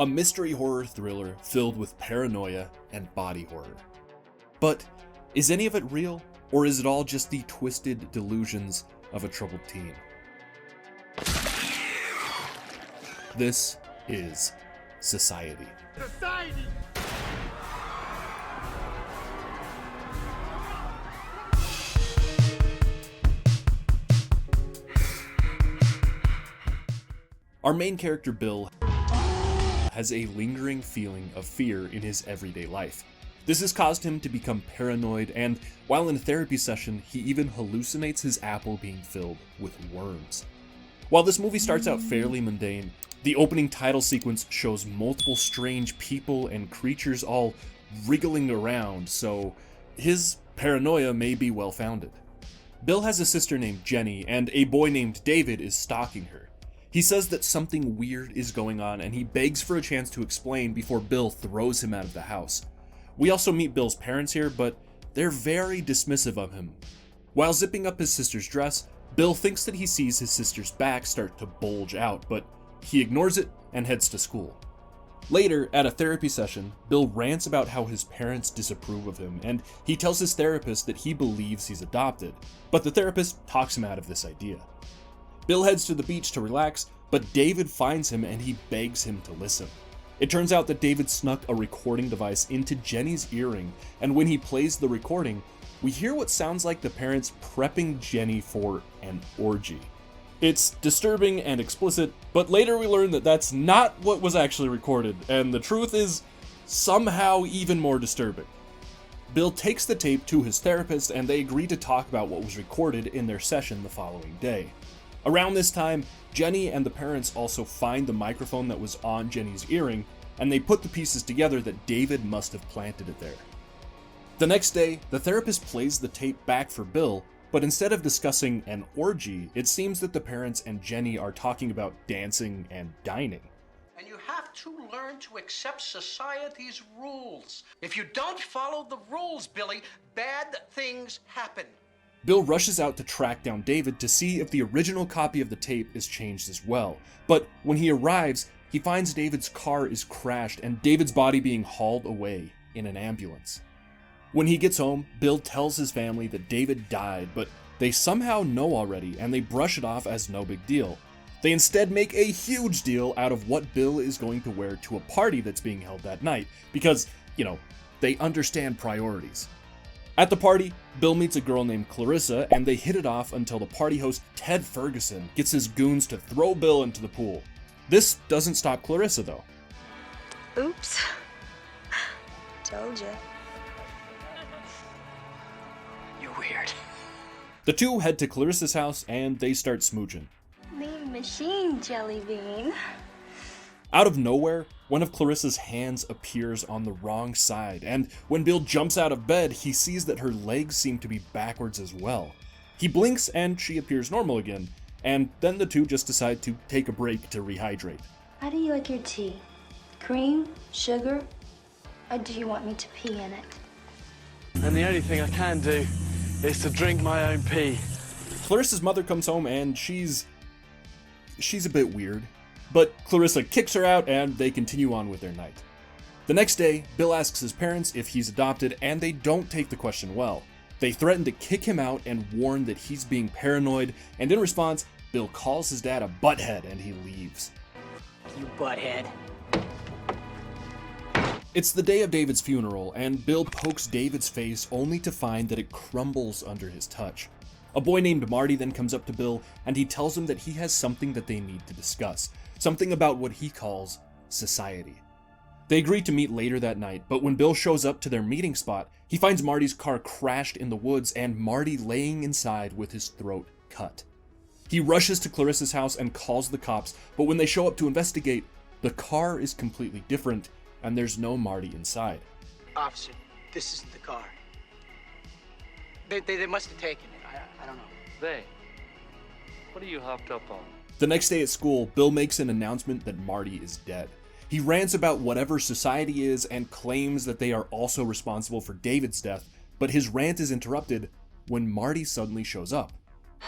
A mystery horror thriller filled with paranoia and body horror. But is any of it real, or is it all just the twisted delusions of a troubled teen? This is Society. Society! Our main character, Bill, has a lingering feeling of fear in his everyday life. This has caused him to become paranoid, and while in a therapy session, he even hallucinates his apple being filled with worms. While this movie starts out fairly mundane, the opening title sequence shows multiple strange people and creatures all wriggling around, so his paranoia may be well-founded. Bill has a sister named Jenny, and a boy named David is stalking her. He says that something weird is going on, and he begs for a chance to explain before Bill throws him out of the house. We also meet Bill's parents here, but they're very dismissive of him. While zipping up his sister's dress, Bill thinks that he sees his sister's back start to bulge out, but he ignores it and heads to school. Later, at a therapy session, Bill rants about how his parents disapprove of him, and he tells his therapist that he believes he's adopted, but the therapist talks him out of this idea. Bill heads to the beach to relax, but David finds him and he begs him to listen. It turns out that David snuck a recording device into Jenny's earring, and when he plays the recording, we hear what sounds like the parents prepping Jenny for an orgy. It's disturbing and explicit, but later we learn that that's not what was actually recorded, and the truth is somehow even more disturbing. Bill takes the tape to his therapist, and they agree to talk about what was recorded in their session the following day. Around this time, Jenny and the parents also find the microphone that was on Jenny's earring, and they put the pieces together that David must have planted it there. The next day, the therapist plays the tape back for Bill, but instead of discussing an orgy, it seems that the parents and Jenny are talking about dancing and dining. And you have to learn to accept society's rules. If you don't follow the rules, Billy, bad things happen. Bill rushes out to track down David to see if the original copy of the tape is changed as well, but when he arrives, he finds David's car is crashed and David's body being hauled away in an ambulance. When he gets home, Bill tells his family that David died, but they somehow know already and they brush it off as no big deal. They instead make a huge deal out of what Bill is going to wear to a party that's being held that night, because, they understand priorities. At the party, Bill meets a girl named Clarissa, and they hit it off until the party host, Ted Ferguson, gets his goons to throw Bill into the pool. This doesn't stop Clarissa, though. Oops. Told ya. You're weird. The two head to Clarissa's house, and they start smooching. Mean machine, Jelly Bean. Out of nowhere, one of Clarissa's hands appears on the wrong side, and when Bill jumps out of bed, he sees that her legs seem to be backwards as well. He blinks and she appears normal again, and then the two just decide to take a break to rehydrate. How do you like your tea? Cream? Sugar? Or do you want me to pee in it? And the only thing I can do is to drink my own pee. Clarissa's mother comes home and she's a bit weird. But Clarissa kicks her out and they continue on with their night. The next day, Bill asks his parents if he's adopted and they don't take the question well. They threaten to kick him out and warn that he's being paranoid, and in response, Bill calls his dad a butthead and he leaves. You butthead. It's the day of David's funeral and Bill pokes David's face only to find that it crumbles under his touch. A boy named Marty then comes up to Bill and he tells him that he has something that they need to discuss. Something about what he calls society. They agree to meet later that night, but when Bill shows up to their meeting spot, he finds Marty's car crashed in the woods and Marty laying inside with his throat cut. He rushes to Clarissa's house and calls the cops, but when they show up to investigate, the car is completely different and there's no Marty inside. Officer, this isn't the car. They must have taken it. I don't know. They? What are you hopped up on? The next day at school, Bill makes an announcement that Marty is dead. He rants about whatever society is and claims that they are also responsible for David's death, but his rant is interrupted when Marty suddenly shows up.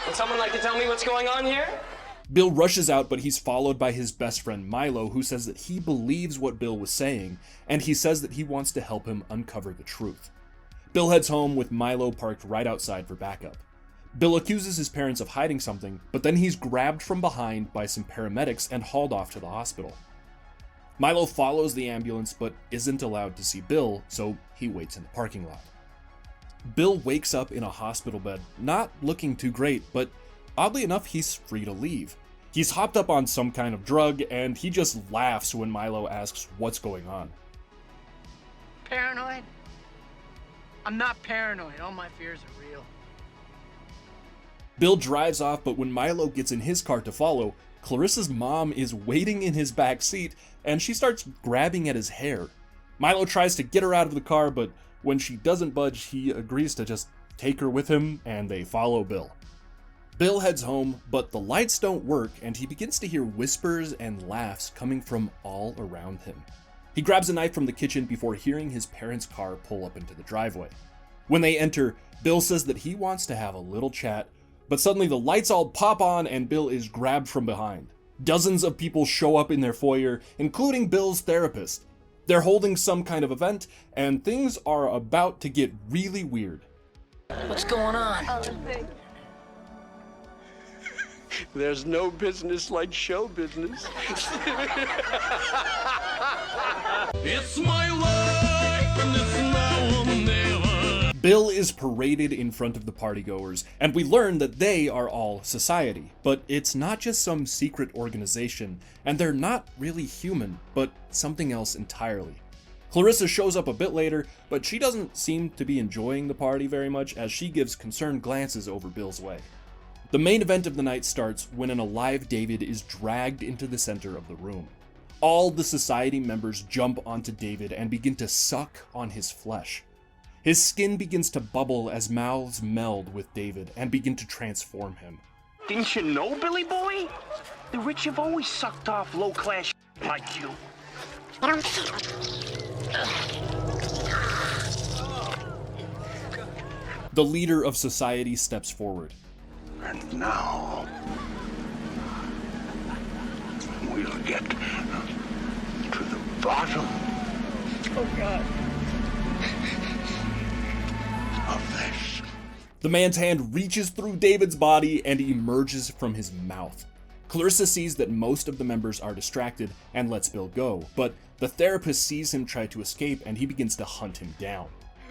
Would someone like to tell me what's going on here? Bill rushes out, but he's followed by his best friend Milo, who says that he believes what Bill was saying, and he says that he wants to help him uncover the truth. Bill heads home with Milo parked right outside for backup. Bill accuses his parents of hiding something, but then he's grabbed from behind by some paramedics and hauled off to the hospital. Milo follows the ambulance but isn't allowed to see Bill, so he waits in the parking lot. Bill wakes up in a hospital bed, not looking too great, but oddly enough, he's free to leave. He's hopped up on some kind of drug, and he just laughs when Milo asks what's going on. Paranoid? I'm not paranoid. All my fears are real. Bill drives off, but when Milo gets in his car to follow, Clarissa's mom is waiting in his back seat, and she starts grabbing at his hair. Milo tries to get her out of the car, but when she doesn't budge, he agrees to just take her with him, and they follow Bill. Bill heads home, but the lights don't work, and he begins to hear whispers and laughs coming from all around him. He grabs a knife from the kitchen before hearing his parents' car pull up into the driveway. When they enter, Bill says that he wants to have a little chat, but suddenly the lights all pop on and Bill is grabbed from behind. Dozens of people show up in their foyer, including Bill's therapist. They're holding some kind of event, and things are about to get really weird. What's going on? There's no business like show business. It's my life, and it's now or never. Bill is paraded in front of the partygoers, and we learn that they are all society. But it's not just some secret organization, and they're not really human, but something else entirely. Clarissa shows up a bit later, but she doesn't seem to be enjoying the party very much, as she gives concerned glances over Bill's way. The main event of the night starts when an alive David is dragged into the center of the room. All the society members jump onto David and begin to suck on his flesh. His skin begins to bubble as mouths meld with David and begin to transform him. Didn't you know, Billy Boy? The rich have always sucked off low-class like you. The leader of society steps forward. And now, we'll get to the bottom. Oh, God. Of this. The man's hand reaches through David's body and emerges from his mouth. Clarissa sees that most of the members are distracted and lets Bill go, but the therapist sees him try to escape and he begins to hunt him down.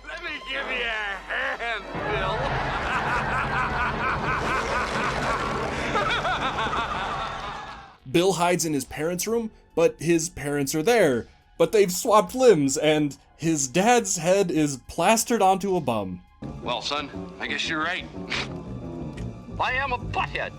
Let me give you a hand, Bill. Bill hides in his parents' room, but his parents are there, but they've swapped limbs, and his dad's head is plastered onto a bum. Well, son, I guess you're right. I am a butthead.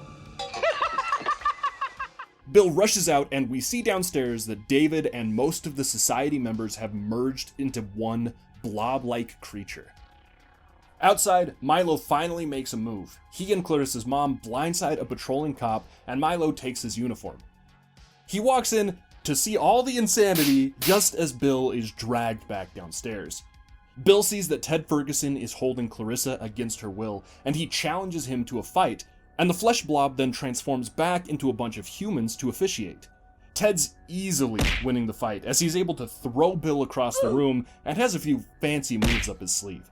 Bill rushes out, and we see downstairs that David and most of the society members have merged into one blob-like creature. Outside, Milo finally makes a move. He and Clarissa's mom blindside a patrolling cop, and Milo takes his uniform. He walks in to see all the insanity just as Bill is dragged back downstairs. Bill sees that Ted Ferguson is holding Clarissa against her will, and he challenges him to a fight, and the flesh blob then transforms back into a bunch of humans to officiate. Ted's easily winning the fight, as he's able to throw Bill across the room and has a few fancy moves up his sleeve.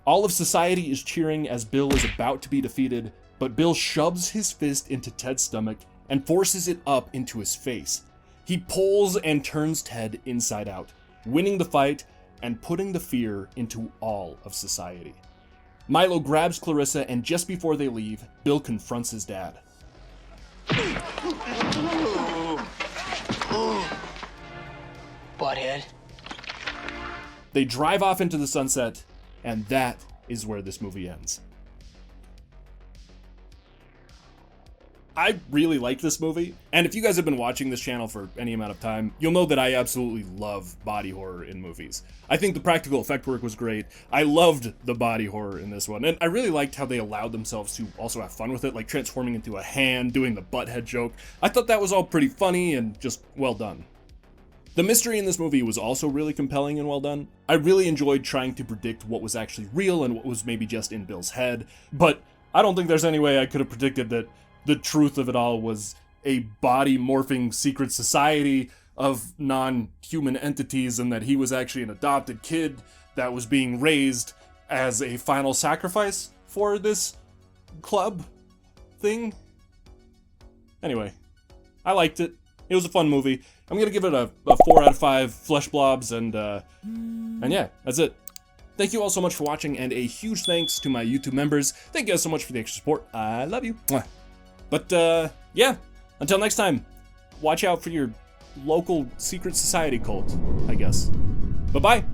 All of society is cheering as Bill is about to be defeated, but Bill shoves his fist into Ted's stomach and forces it up into his face. He pulls and turns Ted inside out, winning the fight and putting the fear into all of society. Milo grabs Clarissa, and just before they leave, Bill confronts his dad. Butthead. They drive off into the sunset, and that is where this movie ends. I really like this movie, and if you guys have been watching this channel for any amount of time, you'll know that I absolutely love body horror in movies. I think the practical effect work was great. I loved the body horror in this one, and I really liked how they allowed themselves to also have fun with it, like transforming into a hand, doing the butthead joke. I thought that was all pretty funny and just well done. The mystery in this movie was also really compelling and well done. I really enjoyed trying to predict what was actually real and what was maybe just in Bill's head, but I don't think there's any way I could have predicted that the truth of it all was a body morphing secret society of non-human entities, and that he was actually an adopted kid that was being raised as a final sacrifice for this club thing. Anyway, I liked it. It was a fun movie. I'm gonna give it a 4 out of 5 flesh blobs, and yeah, that's it. Thank you all so much for watching, and a huge thanks to my YouTube members. Thank you guys so much for the extra support. I love you. Mwah. But yeah, until next time, watch out for your local secret society cult, I guess. Bye-bye.